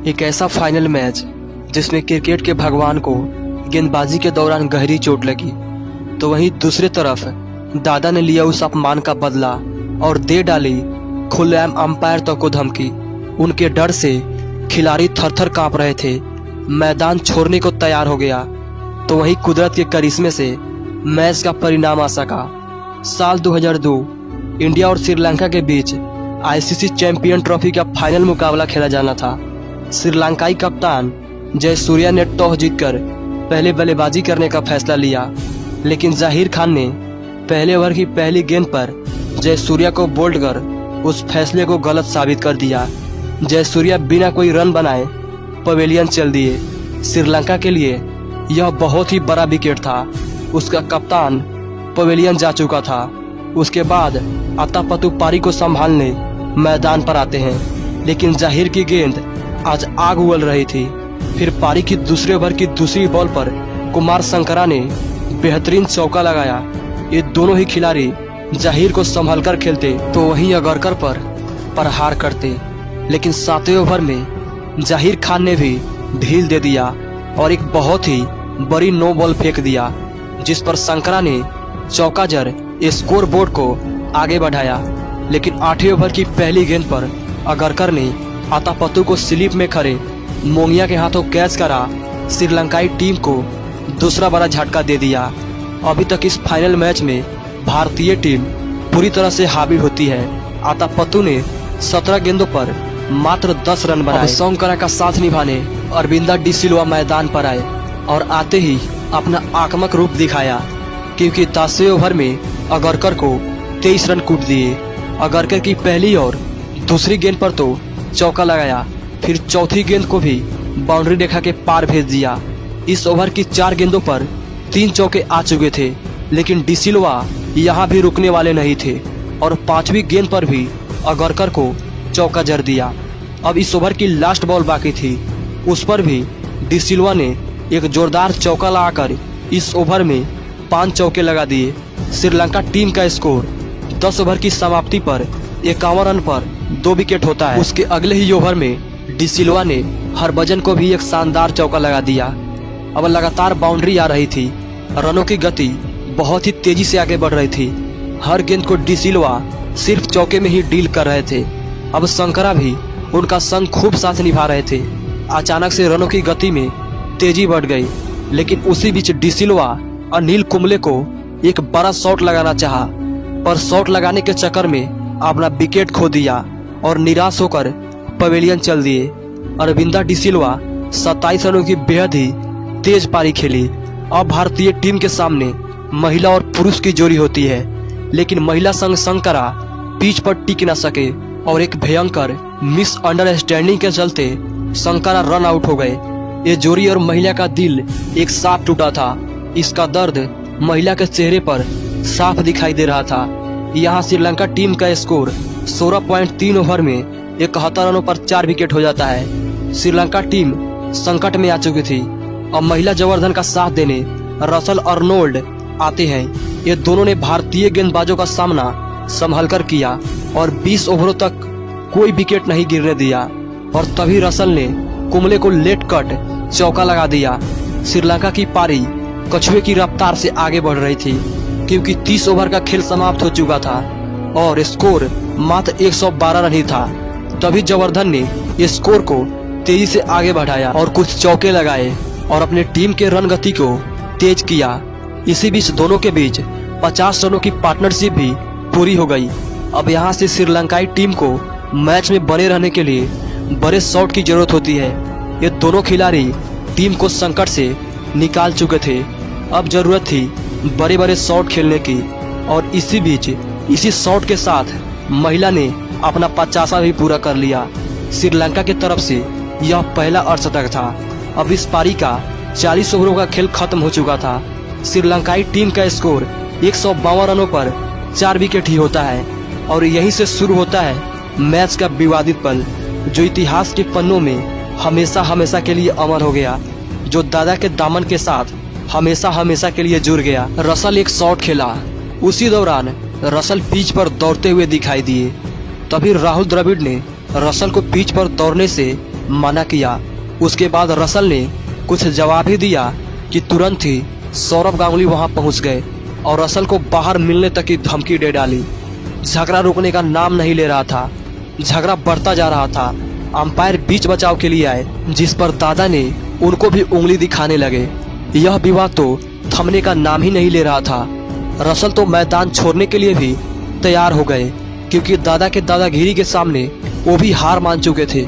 एक ऐसा final match जिसमें क्रिकेट के भगवान को गेंदबाजी के दौरान गहरी चोट लगी, तो वहीं दूसरी तरफ दादा ने लिया उस अपमान का बदला और दे डाली खुलेआम अंपायर तक को धमकी। उनके डर से खिलाड़ी थर-थर कांप रहे थे, मैदान छोड़ने को तैयार हो गया। तो वहीं कुदरत के करिश्मे से मैच का परिणाम आ सका। साल 2002 इंडिया और श्रीलंका के बीच आईसीसी चैंपियन ट्रॉफी का फाइनल मुकाबला खेला जाना था। श्रीलंकाई कप्तान जयसूर्या ने टॉस जीतकर पहले बल्लेबाजी करने का फैसला लिया, लेकिन जाहिर खान ने पहले ओवर की पहली गेंद पर जयसूर्या को बोल्ड कर उस फैसले को गलत साबित कर दिया। जयसूर्या बिना कोई रन बनाए पवेलियन चल दिए। श्रीलंका के लिए यह बहुत ही बड़ा विकेट था। उसका कप्तान पवेलियन जा चुका था। उसके बाद अत्तापत्तु पारी को संभालने मैदान पर आते हैं, लेकिन जाहिर की गेंद आज आग उगल रही थी। फिर पारी की दूसरे ओवर की दूसरी बॉल पर कुमार संकरा ने बेहतरीन चौका लगाया। ये दोनों ही खिलाड़ी जाहिर को संभालकर खेलते तो वहीं अगरकर पर प्रहार करते, लेकिन 7वें ओवर में जाहिर खान ने भी ढील दे दिया और एक बहुत ही बड़ी नो बॉल फेंक दिया, जिस पर संकरा ने चौका जड़ स्कोर बोर्ड को आगे बढ़ाया। लेकिन 8वें ओवर की पहली गेंद पर अगरकर ने अत्तापत्तु को स्लिप में खड़े मोंगिया के हाथों कैच करा श्रीलंकाई टीम को दूसरा बड़ा झटका दे दिया। अभी तक इस फाइनल मैच में भारतीय टीम पूरी तरह से हावी होती है। अत्तापत्तु ने 17 गेंदों पर मात्र 10 रन बनाए। संकरा का साथ निभाने अरविंदा डी सिल्वा मैदान पर आए और आते ही अपना आक्रामक रूप दिखाया, क्योंकि 10वें ओवर में अगरकर को 23 रन कूट दिए। अगरकर की पहली और दूसरी गेंद पर तो चौका लगाया, फिर चौथी गेंद को भी बाउंड्री रेखा के पार भेज दिया। इस ओवर की 4 गेंदों पर 3 चौके आ चुके थे, लेकिन डी सिल्वा यहाँ भी रुकने वाले नहीं थे और 5वीं गेंद पर भी अगरकर को चौका जड़ दिया। अब इस ओवर की लास्ट बॉल बाकी थी, उस पर भी डी सिल्वा ने एक जोरदार चौका लगाकर इस ओवर में 5 चौके लगा दिए। श्रीलंका टीम का स्कोर 10 ओवर की समाप्ति पर 51 रन पर 2 विकेट होता है। उसके अगले ही ओवर में डी सिल्वा ने हरभजन को भी एक शानदार चौका लगा दिया। अब लगातार बाउंड्री आ रही थी, रनों की गति बहुत ही तेजी से आगे बढ़ रही थी। हर गेंद को डी सिल्वा सिर्फ चौके में ही डील कर रहे थे। अब संकरा भी उनका संग खूब साथ निभा रहे थे। अचानक से रनों की गति में तेजी बढ़ गई, लेकिन उसी बीच डी सिल्वा अनिल कुंबले को एक बड़ा शॉट लगाना चाहा, पर शॉट लगाने के चक्कर में अपना विकेट खो दिया और निराश होकर पवेलियन चल दिए। अरविंदा डी सिल्वा 27 रनों की बेहद ही तेज पारी खेली। अब भारतीय टीम के सामने महिला और पुरुष की जोड़ी होती है, लेकिन महिला संग संकरा पिच पर टिक न सके और एक भयंकर मिस अंडरस्टैंडिंग के चलते संकरा रन आउट हो गए। ये जोड़ी और महिला का दिल एक साथ टूटा था। इसका दर्द महिला के चेहरे पर साफ दिखाई दे रहा था। यहाँ श्रीलंका टीम का स्कोर 16.3 ओवर में 71 रनों पर 4 विकेट हो जाता है। श्रीलंका टीम संकट में आ चुकी थी। अब महिला जवर्धन का साथ देने रसल अर्नोल्ड आते हैं। ये दोनों ने भारतीय गेंदबाजों का सामना संभल कर किया और 20 ओवरों तक कोई विकेट नहीं गिरने दिया, और तभी रसल ने कुंबले को लेट कट चौका लगा दिया। श्रीलंका की पारी कछुए की रफ्तार से आगे बढ़ रही थी, क्योंकि 30 ओवर का खेल समाप्त हो चुका था और स्कोर मात्र 112 रन ही था। तभी जवर्धन ने स्कोर को तेजी से आगे बढ़ाया और कुछ चौके लगाए और अपने टीम के रन गति को तेज किया। इसी बीच दोनों के बीच 50 रनों की पार्टनरशिप भी पूरी हो गई। अब यहाँ से श्रीलंकाई टीम को मैच में बने रहने के लिए बड़े शॉट की जरूरत होती है। ये दोनों खिलाड़ी टीम को संकट से निकाल चुके थे। अब जरूरत थी बड़े बड़े शॉट खेलने की, और इसी बीच इसी शॉट के साथ महिला ने अपना 50वां भी पूरा कर लिया। श्रीलंका की तरफ से यह पहला अर्धशतक था। अब इस पारी का 40 ओवरों का खेल खत्म हो चुका था। श्रीलंकाई टीम का स्कोर 152 रनों पर 4 विकेट ही होता है, और यहीं से शुरू होता है मैच का विवादित पल, जो इतिहास के पन्नों में हमेशा हमेशा के लिए अमर हो गया, जो दादा के दामन के साथ हमेशा हमेशा के लिए जुड़ गया। रसल एक शॉट खेला, उसी दौरान रसल पिच पर दौड़ते हुए दिखाई दिए। तभी राहुल द्रविड़ ने रसल को पिच पर दौड़ने से मना किया। उसके बाद रसल ने कुछ जवाब ही दिया कि तुरंत ही सौरभ गांगुली वहां पहुंच गए और रसल को बाहर मिलने तक की धमकी दे डाली। झगड़ा रुकने का नाम नहीं ले रहा था, झगड़ा बढ़ता जा रहा था। अंपायर बीच बचाव के लिए आए, जिस पर दादा ने उनको भी उंगली दिखाने लगे। यह विवाद तो थमने का नाम ही नहीं ले रहा था। रसल तो मैदान छोड़ने के लिए भी तैयार हो गए, क्योंकि दादा के दादागिरी के सामने वो भी हार मान चुके थे।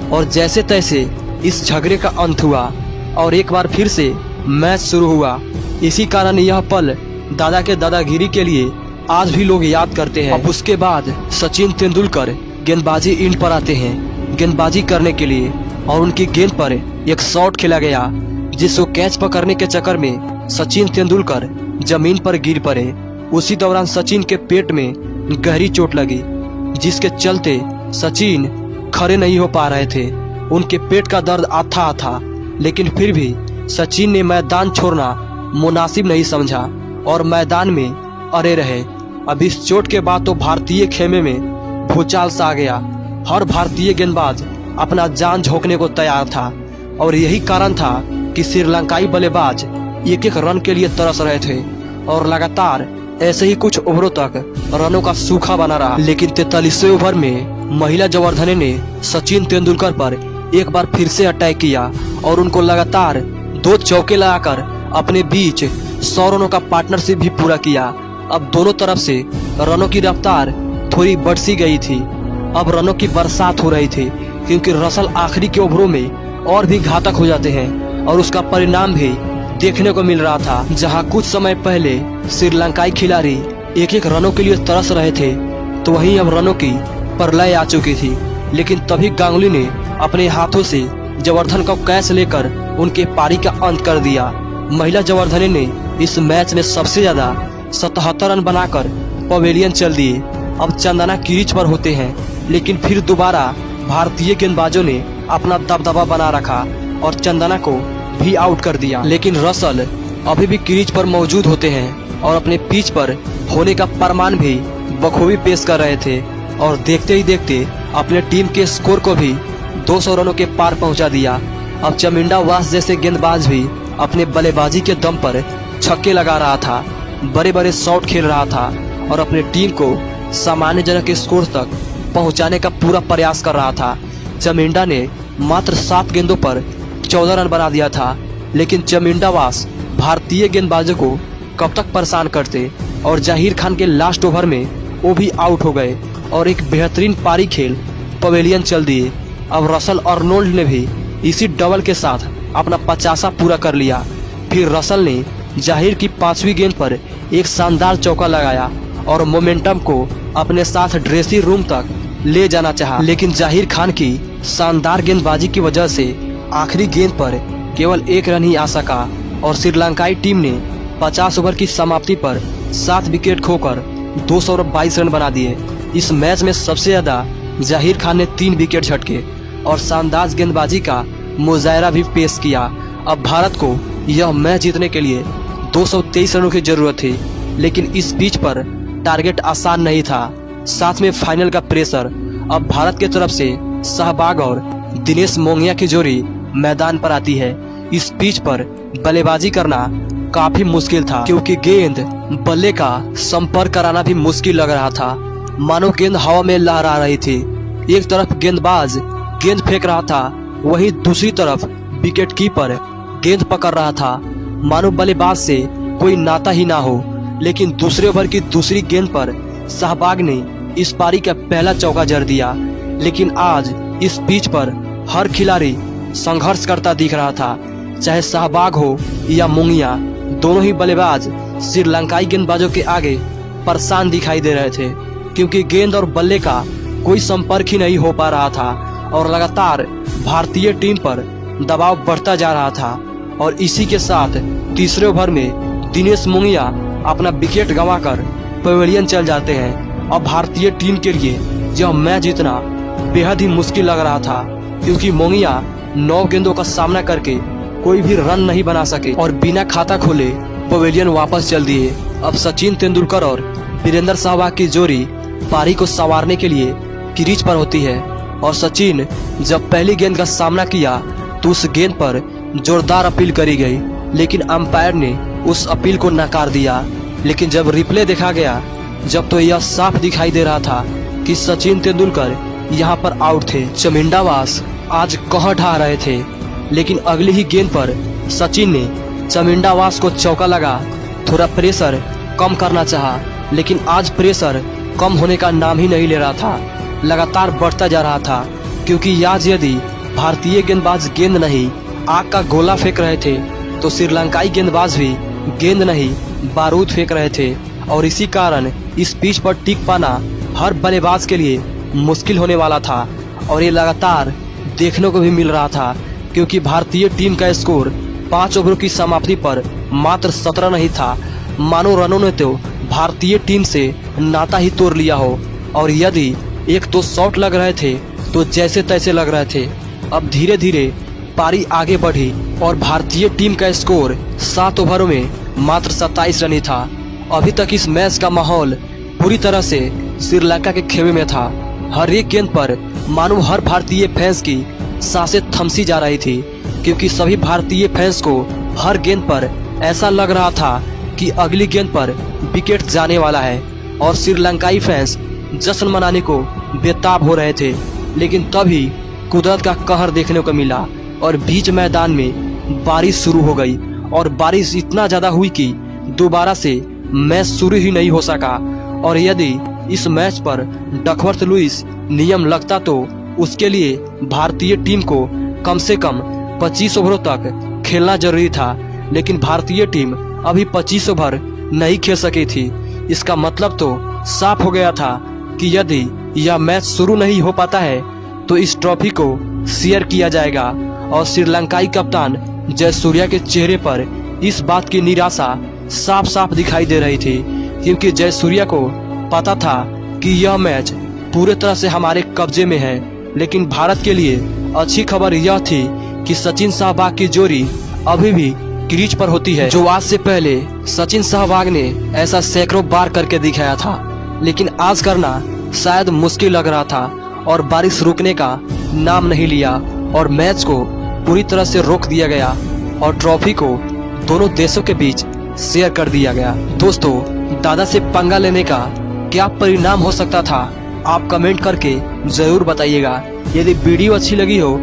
और जैसे तैसे इस झगड़े का अंत हुआ और एक बार फिर से मैच शुरू हुआ। इसी कारण यह पल दादा के दादागिरी के लिए आज भी लोग याद करते हैं। अब उसके बाद सचिन तेंदुलकर गेंदबाजी इंड पर आते हैं गेंदबाजी करने के लिए, और उनकी गेंद पर एक शॉट खेला गया, जिसको कैच पकड़ने के चक्कर में सचिन तेंदुलकर जमीन पर गिर पड़े। उसी दौरान सचिन के पेट में गहरी चोट लगी, जिसके चलते सचिन खड़े नहीं हो पा रहे थे। उनके पेट का दर्द अथाह था, लेकिन फिर भी सचिन ने मैदान छोड़ना मुनासिब नहीं समझा और मैदान में अड़े रहे। अब इस चोट के बाद तो भारतीय खेमे में भूचाल सा आ गया। हर भारतीय गेंदबाज अपना जान झोंकने को तैयार था, और यही कारण था कि श्रीलंकाई बल्लेबाज एक एक रन के लिए तरस रहे थे और लगातार ऐसे ही कुछ ओवरों तक रनों का सूखा बना रहा। लेकिन 43वें ओवर में महिला जवर्धने ने सचिन तेंदुलकर पर एक बार फिर से अटैक किया और उनको लगातार 2 चौके लगाकर अपने बीच 100 रनों का पार्टनरशिप भी पूरा किया। अब दोनों तरफ से रनों की रफ्तार थोड़ी बढ़ सी गई थी। अब रनों की बरसात हो रही थी, क्योंकि रसल आखिरी के ओवरों में और भी घातक हो जाते हैं, और उसका परिणाम भी देखने को मिल रहा था। जहां कुछ समय पहले श्रीलंकाई खिलाड़ी एक एक रनों के लिए तरस रहे थे, तो वहीं अब रनों की प्रलय आ चुकी थी। लेकिन तभी गांगुली ने अपने हाथों से जवर्धन का कैच लेकर उनके पारी का अंत कर दिया। महिला जवर्धने ने इस मैच में सबसे ज्यादा 77 रन बनाकर पवेलियन चल दिए। अब चंदना क्रीज पर होते हैं, लेकिन फिर दोबारा भारतीय गेंदबाजों ने अपना दबदबा बना रखा और चंदना को भी आउट कर दिया। लेकिन रसल अभी भी क्रीज पर मौजूद होते हैं और अपने पिच पर होने का प्रमाण भी बखूबी पेश कर रहे थे, और देखते ही देखते अपने टीम के स्कोर को भी 200 रनों के पार पहुंचा दिया। अब चमिंडा वास जैसे गेंदबाज भी अपने बल्लेबाजी के दम पर छक्के लगा रहा था, बड़े बड़े शॉट खेल रहा था और अपने टीम को सामान्यजनक स्कोर तक पहुंचाने का पूरा प्रयास कर रहा था। चमिंडा ने मात्र 7 गेंदों पर 14 रन बना दिया था, लेकिन चमिंडा वास भारतीय गेंदबाजों को कब तक परेशान करते, और जाहिर खान के लास्ट ओवर में वो भी आउट हो गए और एक बेहतरीन पारी खेल पवेलियन चल दिए। अब रसल अर्नोल्ड ने भी इसी डबल के साथ अपना 50 पूरा कर लिया। फिर रसल ने जाहिर की 5वीं गेंद पर एक शानदार चौका लगाया और मोमेंटम को अपने साथ ड्रेसिंग रूम तक ले जाना चाहा, लेकिन जाहिर खान की शानदार गेंदबाजी की वजह से आखिरी गेंद पर केवल 1 रन ही आ सका और श्रीलंकाई टीम ने 50 ओवर की समाप्ति पर 7 विकेट खोकर 222 रन बना दिए। इस मैच में सबसे ज्यादा जाहिर खान ने 3 विकेट झटके और शानदार गेंदबाजी का मुजाहरा भी पेश किया। अब भारत को यह मैच जीतने के लिए 223 रनों की जरूरत थी, लेकिन इस पिच पर टारगेट आसान नहीं था। साथ में फाइनल का प्रेशर। अब भारत की तरफ से सहवाग और दिनेश मोंगिया की जोड़ी मैदान पर आती है। इस पिच पर बल्लेबाजी करना काफी मुश्किल था, क्योंकि गेंद बल्ले का संपर्क कराना भी मुश्किल लग रहा था। मानो गेंद हवा में लहरा रही थी। एक तरफ गेंदबाज गेंद फेंक रहा था, वहीं दूसरी तरफ विकेट कीपर गेंद पकड़ रहा था। मानो बल्लेबाज से कोई नाता ही ना हो। लेकिन दूसरे ओवर की दूसरी गेंद पर सहवाग ने इस पारी का पहला चौका जड़ दिया। लेकिन आज इस पिच पर हर खिलाड़ी संघर्ष करता दिख रहा था, चाहे सहवाग हो या मोंगिया। दोनों ही बल्लेबाज श्रीलंकाई गेंदबाजों के आगे परेशान दिखाई दे रहे थे, क्योंकि गेंद और बल्ले का कोई संपर्क ही नहीं हो पा रहा था और लगातार भारतीय टीम पर दबाव बढ़ता जा रहा था। और इसी के साथ तीसरे ओवर में दिनेश मोंगिया अपना विकेट गंवाकर पवेलियन चल जाते हैं। अब भारतीय टीम के लिए यह मैच जीतना बेहद ही मुश्किल लग रहा था, क्योंकि मोंगिया 9 गेंदों का सामना करके कोई भी रन नहीं बना सके और बिना खाता खोले पवेलियन वापस चल दिए। अब सचिन तेंदुलकर और वीरेंद्र सहवाग की जोड़ी पारी को संवारने के लिए क्रीज पर होती है और सचिन जब पहली गेंद का सामना किया तो उस गेंद पर जोरदार अपील करी गई, लेकिन अंपायर ने उस अपील को नकार दिया। लेकिन जब रिप्ले देखा गया जब तो यह साफ दिखाई दे रहा था कि सचिन तेंदुलकर यहाँ पर आउट थे। चमिंडावास आज कहर ढा रहे थे, लेकिन अगली ही गेंद पर सचिन ने चमिंडावास को चौका लगा थोड़ा प्रेशर कम करना चाहा, लेकिन आज प्रेशर कम होने का नाम ही नहीं ले रहा था, लगातार बढ़ता जा रहा था। क्योंकि आज यदि भारतीय गेंदबाज गेंद नहीं आग का गोला फेंक रहे थे तो श्रीलंकाई गेंदबाज भी गेंद नहीं बारूद फेंक रहे थे, और इसी कारण इस पिच पर टिक पाना हर बल्लेबाज के लिए मुश्किल होने वाला था। और ये लगातार देखने को भी मिल रहा था, क्योंकि भारतीय टीम का स्कोर 5 ओवरों की समाप्ति पर मात्र 17 नहीं था। मानो रनों ने तो भारतीय टीम से नाता ही तोड़ लिया हो, और यदि एक दो शॉट लग रहे थे तो जैसे तैसे लग रहे थे। अब धीरे धीरे पारी आगे बढ़ी और भारतीय टीम का स्कोर 7 ओवरों में मात्र 27 रन ही था। अभी तक इस मैच का माहौल पूरी तरह से श्रीलंका के खेमे में था। हर एक गेंद पर मानो हर भारतीय फैंस की सांसें थमसी जा रही थी, क्योंकि सभी भारतीय फैंस को हर गेंद पर ऐसा लग रहा था कि अगली गेंद पर विकेट जाने वाला है, और श्रीलंकाई फैंस जश्न मनाने को बेताब हो रहे थे। लेकिन तभी कुदरत का कहर देखने को मिला और बीच मैदान में बारिश शुरू हो गई, और बारिश इतना ज्यादा हुई कि दोबारा से मैच शुरू ही नहीं हो सका। और यदि इस मैच पर डकवर्थ लुईस नियम लगता तो उसके लिए भारतीय टीम को कम से कम 25 ओवरों तक खेलना जरूरी था, लेकिन भारतीय टीम अभी 25 ओवर नहीं खेल सकी थी। इसका मतलब तो साफ हो गया था कि यदि यह मैच शुरू नहीं हो पाता है तो इस ट्रॉफी को शेयर किया जाएगा। और श्रीलंकाई कप्तान जयसूर्या के चेहरे पर इस बात की निराशा साफ साफ दिखाई दे रही थी, क्योंकि जयसूर्या को पता था कि यह मैच पूरे तरह से हमारे कब्जे में है। लेकिन भारत के लिए अच्छी खबर यह थी कि सचिन सहवाग की जोड़ी अभी भी क्रीज पर होती है, जो आज से पहले सचिन सहवाग ने ऐसा सैकड़ों बार करके दिखाया था। लेकिन आज करना शायद मुश्किल लग रहा था, और बारिश रुकने का नाम नहीं लिया, और मैच को पूरी तरह से रोक दिया गया, और ट्रॉफी को दोनों देशों के बीच शेयर कर दिया गया। दोस्तों, दादा से पंगा लेने का क्या परिणाम हो सकता था, आप कमेंट करके जरूर बताइएगा। यदि वीडियो अच्छी लगी हो